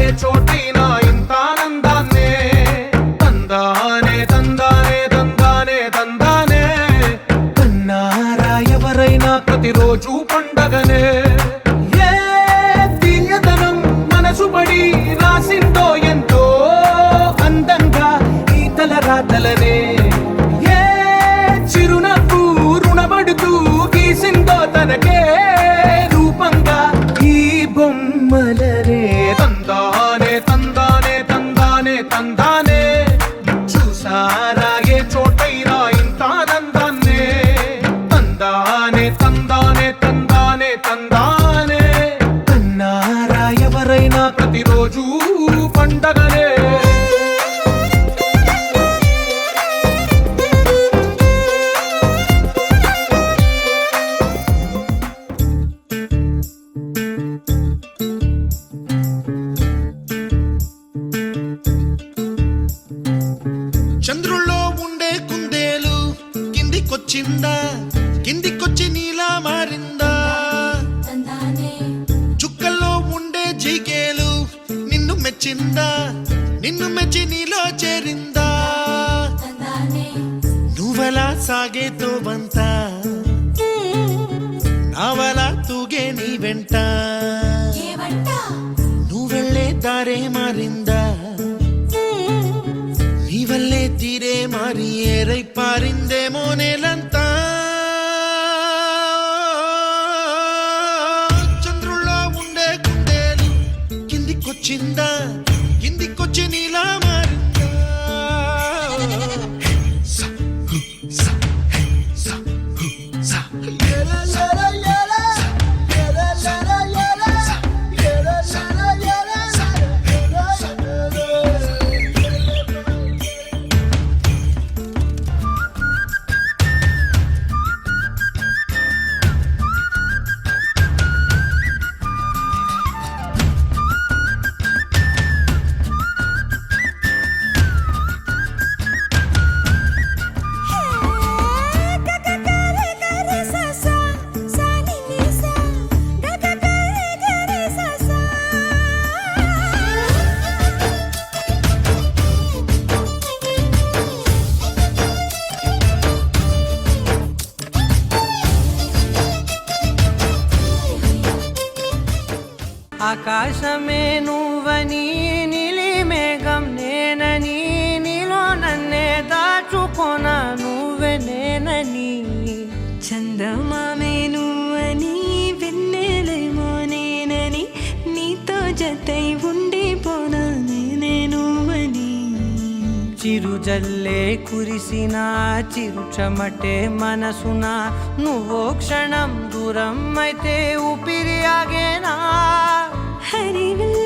ఏ చోటైనా ఇంత ఆనందాన్నే తందానే తందానే తందానే తందానే కన్నారా ఎవరైనా ప్రతిరోజు పండగనే ఏ తీయదనం మనసు పడి రాసిందో ఎంతో అందంగా ఈ తలరాతలనే ఏ చిరునవ్వు రుణపడుతూ గీసిందో తనకే రూపంగా ఈ బొమ్మలనే తందానే తందానే తందానే తందానే చూసారా ఏ చోటైనా ఇంత ఆనందాన్నే తందానే తందానే తందానే తందానే కన్నారా ఎవరైనా ప్రతిరోజు పండగనే చంద్రుల్లో ఉండే కుందేలు కిందికొచ్చిందా కిందికొచ్చి నీలా మారిందా చుక్కల్లో ఉండే జిగేలు నిన్ను మెచ్చిందా నిన్ను మెచ్చి నీలో చేరిందా నువ్వలా సాగేతో బంత నావలా తూగే నీ వెంట నువ్వెళ్ళే దారే మారిందా నీవల్లే తీరే మారి ఏరై పారిందేమో నేలంతా చంద్రుల్లో ఉండే కుందేలు కిందికొచ్చిందా కిందికొచ్చి నీలా మారిందా స హు స హే స హు స యెలా యెలా యెలా యెలా యెలా యెలా యెలా యెలా ఆకాశమే నువ్వని నీలి మేఘం నేనని నీలో నన్నే దాచుకోన నువ్వే నేనని చందమామే నువ్వని వెన్నెలేమో నేనని నీతో జతై ఉండిపోనా నేనే నువ్వని చిరుజల్లే కురిసిన చిరుచమటే మనసున నువ్వో క్షణం దూరం అయితే ఊపిరి ఆగేనా హరివిల్